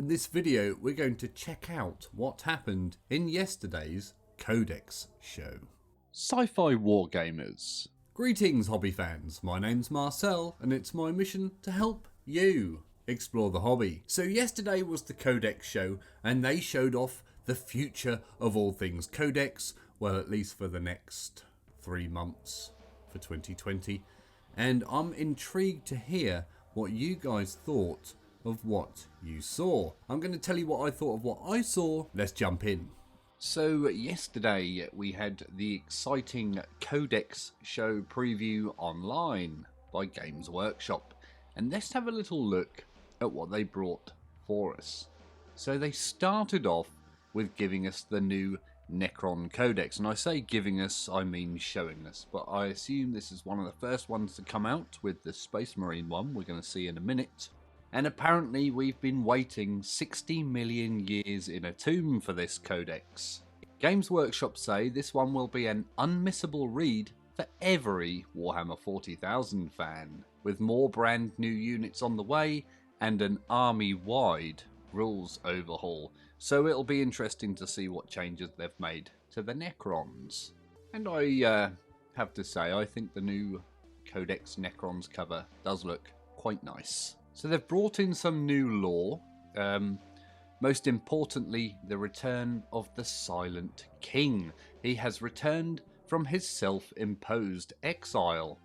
In this video, we're going to check out what happened in yesterday's Codex show. Scifiwargamers. Greetings, hobby fans. My name's Marcel, and it's my mission to help you explore the hobby. So yesterday was the Codex show, and they showed off the future of all things Codex, well, at least for the next 3 months for 2020. And I'm intrigued to hear what you guys thought of what you saw. I'm going to tell you what I thought of what I saw. Let's jump in. So yesterday we had the exciting Codex show preview online by Games Workshop, and let's have a little look at what they brought for us. So they started off with giving us the new Necron Codex, and I say giving us, I mean showing us, but I assume this is one of the first ones to come out, with the Space Marine one we're going to see in a minute. And apparently we've been waiting 60 million years in a tomb for this codex. Games Workshop say this one will be an unmissable read for every Warhammer 40,000 fan, with more brand new units on the way and an army-wide rules overhaul. So it'll be interesting to see what changes they've made to the Necrons. And I have to say, I think the new Codex Necrons cover does look quite nice. So they've brought in some new lore, most importantly the return of the Silent King. He has returned from his self-imposed exile,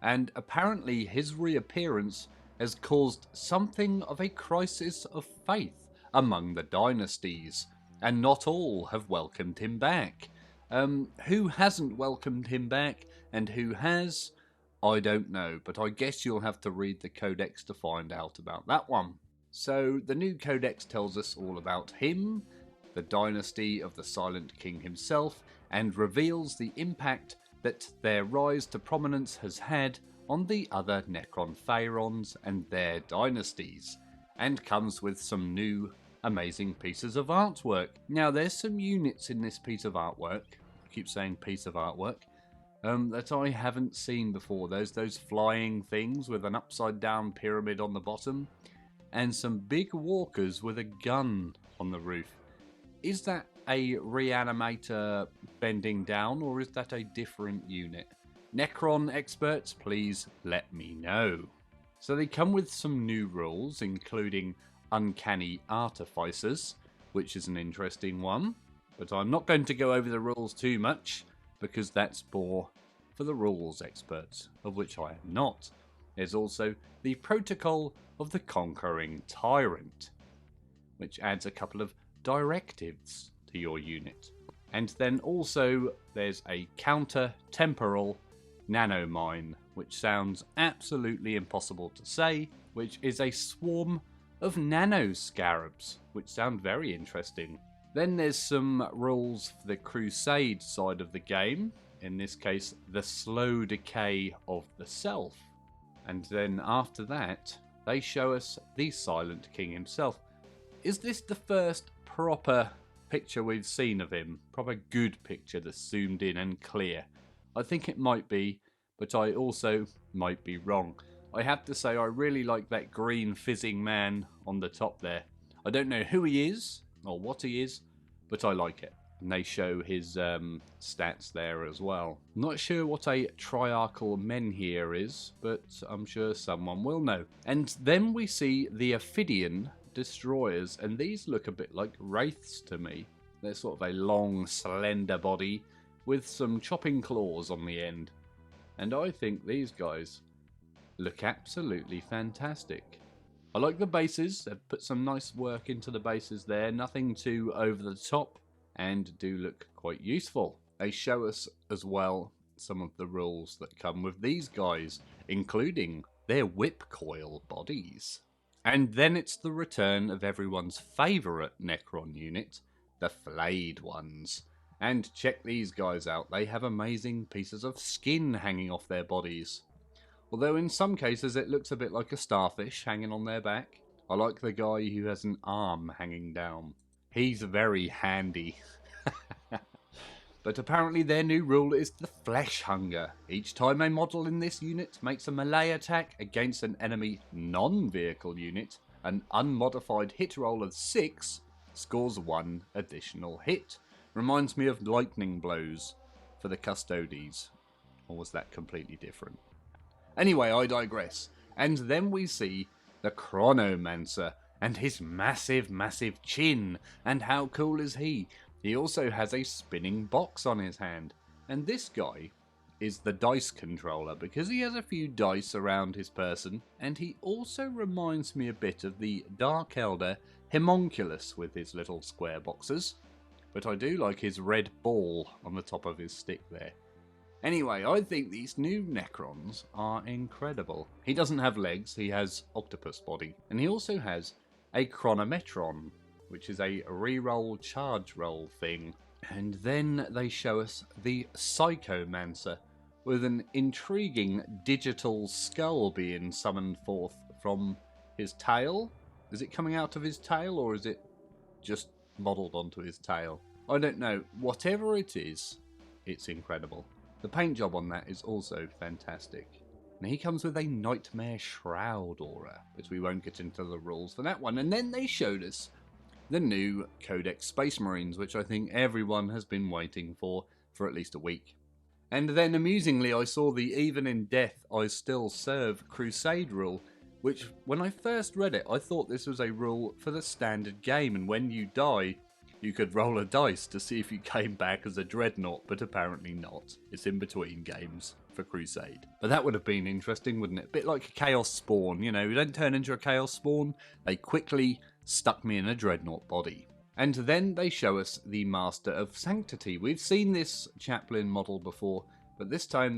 and apparently his reappearance has caused something of a crisis of faith among the dynasties, and not all have welcomed him back. Who hasn't welcomed him back, and who has? I don't know, but I guess you'll have to read the Codex to find out about that one. So the new Codex tells us all about him, the dynasty of the Silent King himself, and reveals the impact that their rise to prominence has had on the other Necron Pharaons and their dynasties, and comes with some new amazing pieces of artwork. Now there's some units in this piece of artwork, I keep saying piece of artwork, that I haven't seen before. There's those flying things with an upside down pyramid on the bottom, and some big walkers with a gun on the roof. Is that a reanimator bending down, or is that a different unit? Necron experts, please let me know. So they come with some new rules, including Uncanny Artificers, which is an interesting one, but I'm not going to go over the rules too much, because that's more for the rules experts, of which I am not. There's also the Protocol of the Conquering Tyrant, which adds a couple of directives to your unit. And then also there's a counter-temporal nanomine, which sounds absolutely impossible to say, which is a swarm of nanoscarabs, which sound very interesting. Then there's some rules for the Crusade side of the game, in this case the slow decay of the self. And then after that they show us the Silent King himself. Is this the first proper picture we've seen of him? Proper good picture that's zoomed in and clear? I think it might be, but I also might be wrong. I have to say I really like that green fizzing man on the top there. I don't know who he is or what he is, but I like it. And they show his stats there as well. Not sure what a triarchal menhir is, but I'm sure someone will know. And then we see the Ophidian destroyers, and these look a bit like wraiths to me. They're sort of a long, slender body with some chopping claws on the end. And I think these guys look absolutely fantastic. I like the bases. They've put some nice work into the bases there. Nothing too over the top, and do look quite useful. They show us as well some of the rules that come with these guys, including their whip coil bodies. And then it's the return of everyone's favourite Necron unit, the flayed ones. And check these guys out. They have amazing pieces of skin hanging off their bodies. Although in some cases it looks a bit like a starfish hanging on their back. I like the guy who has an arm hanging down. He's very handy. But apparently their new rule is the flesh hunger. Each time a model in this unit makes a melee attack against an enemy non-vehicle unit, an unmodified hit roll of 6 scores 1 additional hit. Reminds me of lightning blows for the Custodes. Or was that completely different? Anyway, I digress. And then we see the Chronomancer and his massive, massive chin. And how cool is he? He also has a spinning box on his hand. And this guy is the dice controller because he has a few dice around his person. And he also reminds me a bit of the Dark Elder Homunculus with his little square boxes. But I do like his red ball on the top of his stick there. Anyway, I think these new Necrons are incredible. He doesn't have legs, he has octopus body. And he also has a Chronometron, which is a reroll charge roll thing. And then they show us the Psychomancer, with an intriguing digital skull being summoned forth from his tail. Is it coming out of his tail, or is it just modelled onto his tail? I don't know. Whatever it is, it's incredible. The paint job on that is also fantastic. Now he comes with a Nightmare Shroud aura, but we won't get into the rules for that one. And then they showed us the new Codex Space Marines, which I think everyone has been waiting for at least a week. And then amusingly I saw the Even in Death I Still Serve Crusade rule, which when I first read it I thought this was a rule for the standard game, and when you die you could roll a dice to see if you came back as a dreadnought, but apparently not. It's in between games for Crusade. But that would have been interesting, wouldn't it? A bit like a Chaos Spawn, you know, you don't turn into a Chaos Spawn, they quickly stuck me in a dreadnought body. And then they show us the Master of Sanctity. We've seen this Chaplain model before, but this time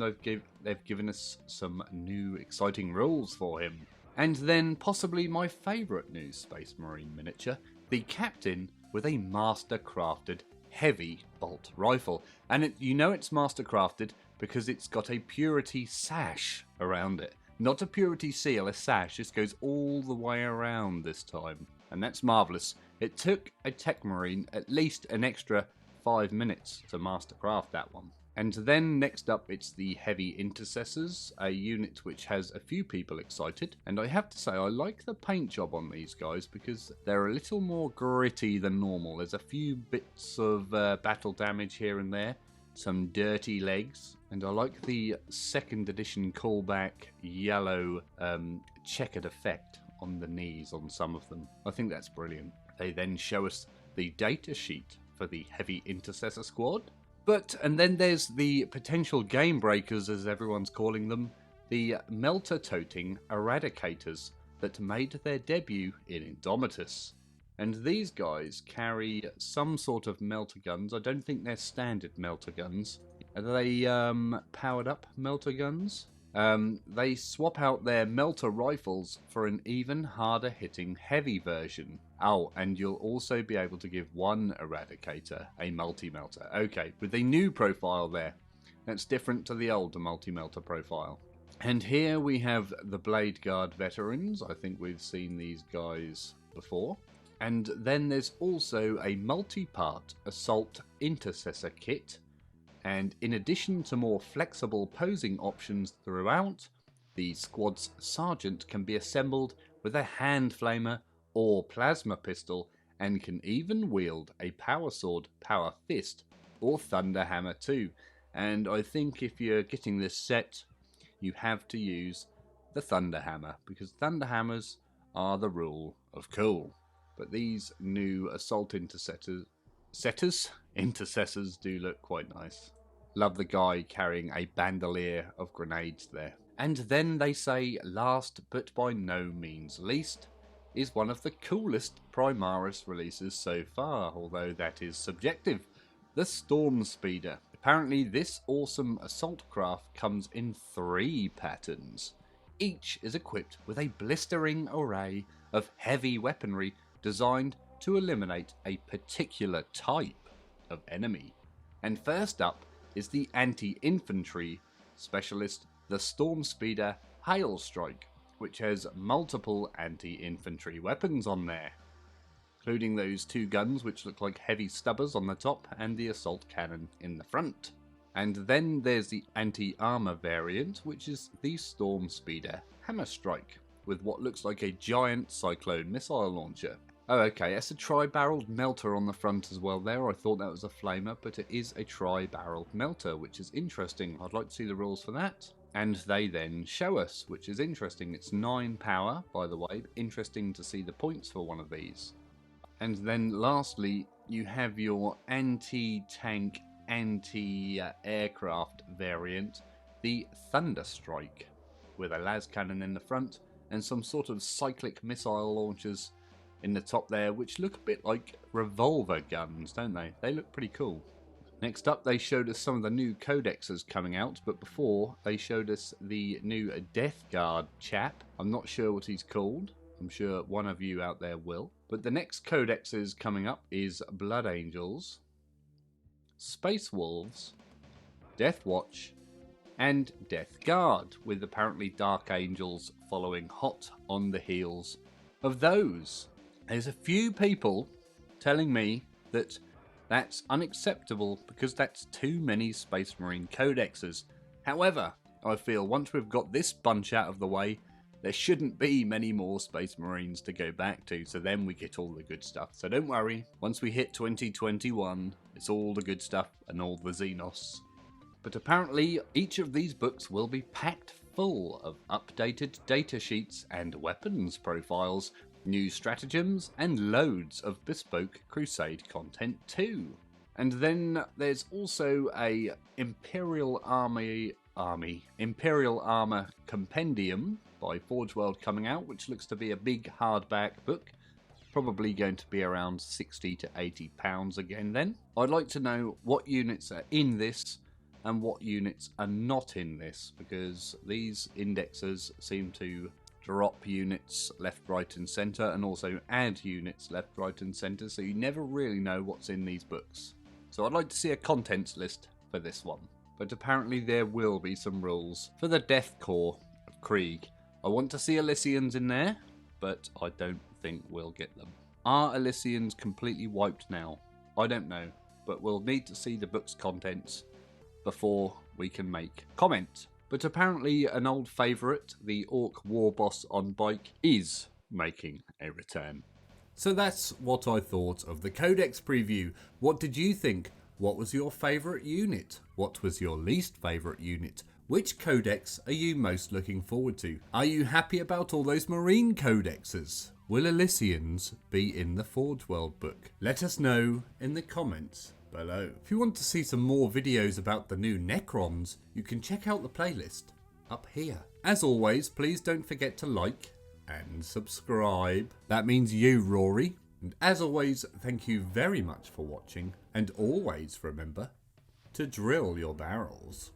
they've given us some new exciting rules for him. And then possibly my favourite new Space Marine miniature, the Captain with a master crafted heavy bolt rifle. And you know it's master crafted because it's got a purity sash around it. Not a purity seal, a sash. This goes all the way around this time. And that's marvellous. It took a Tech Marine at least an extra 5 minutes to mastercraft that one. And then next up it's the Heavy Intercessors, a unit which has a few people excited. And I have to say I like the paint job on these guys because they're a little more gritty than normal. There's a few bits of battle damage here and there, some dirty legs, and I like the 2nd edition callback yellow checkered effect on the knees on some of them. I think that's brilliant. They then show us the data sheet for the Heavy Intercessor squad. And then there's the potential game breakers, as everyone's calling them, the melter-toting Eradicators that made their debut in Indomitus. And these guys carry some sort of melter guns. I don't think they're standard melter guns. Are they powered up melter guns? They swap out their melter rifles for an even harder hitting heavy version. Oh, and you'll also be able to give one Eradicator a multi-melter. Okay, with a new profile there. That's different to the older multi-melter profile. And here we have the Blade Guard veterans. I think we've seen these guys before. And then there's also a multi-part Assault Intercessor kit. And in addition to more flexible posing options throughout, the squad's sergeant can be assembled with a hand flamer or plasma pistol, and can even wield a power sword, power fist, or thunder hammer too. And I think if you're getting this set, you have to use the thunder hammer, because thunder hammers are the rule of cool. But these new assault intercessors do look quite nice. Love the guy carrying a bandolier of grenades there. And then they say, last but by no means least, is one of the coolest Primaris releases so far, although that is subjective, the Storm Speeder. Apparently this awesome assault craft comes in 3 patterns. Each is equipped with a blistering array of heavy weaponry designed to eliminate a particular type of enemy. And first up is the anti-infantry specialist, the Storm Speeder Hail Strike, which has multiple anti-infantry weapons on there, including those 2 guns which look like heavy stubbers on the top and the assault cannon in the front. And then there's the anti-armor variant, which is the Storm Speeder Hammer Strike, with what looks like a giant cyclone missile launcher. Oh, okay, it's a tri-barreled melter on the front as well there. I thought that was a flamer, but it is a tri-barreled melter, which is interesting. I'd like to see the rules for that. And they then show us, which is interesting. It's 9 power, by the way. Interesting to see the points for one of these. And then lastly, you have your anti-tank, anti-aircraft variant, the Thunderstrike, with a las cannon in the front and some sort of cyclic missile launchers in the top there, which look a bit like revolver guns, don't they? They look pretty cool. Next up, they showed us some of the new codexes coming out, but before, they showed us the new Death Guard chap. I'm not sure what he's called. I'm sure one of you out there will. But the next codexes coming up is Blood Angels, Space Wolves, Death Watch, and Death Guard, with apparently Dark Angels following hot on the heels of those. There's a few people telling me that that's unacceptable because that's too many Space Marine codexes. However, I feel once we've got this bunch out of the way, there shouldn't be many more Space Marines to go back to, so then we get all the good stuff. So don't worry, once we hit 2021, it's all the good stuff and all the Xenos. But apparently, each of these books will be packed full of updated datasheets and weapons profiles, new stratagems, and loads of bespoke Crusade content too. And then there's also a Imperial Armour Compendium by Forge World coming out, which looks to be a big hardback book. Probably going to be around £60 to £80 again then. I'd like to know what units are in this and what units are not in this, because these indexes seem to drop units left, right and centre, and also add units left, right and centre, so you never really know what's in these books. So I'd like to see a contents list for this one. But apparently there will be some rules for the Death Corps of Krieg. I want to see Elysians in there, but I don't think we'll get them. Are Elysians completely wiped now? I don't know, but we'll need to see the book's contents before we can make comment. But apparently an old favourite, the Orc War Boss on bike, is making a return. So that's what I thought of the Codex preview. What did you think? What was your favourite unit? What was your least favourite unit? Which codex are you most looking forward to? Are you happy about all those Marine codexes? Will Elysians be in the Forge World book? Let us know in the comments below. If you want to see some more videos about the new Necrons, you can check out the playlist up here. As always, please don't forget to like and subscribe. That means you, Rory. And as always, thank you very much for watching, and always remember to drill your barrels.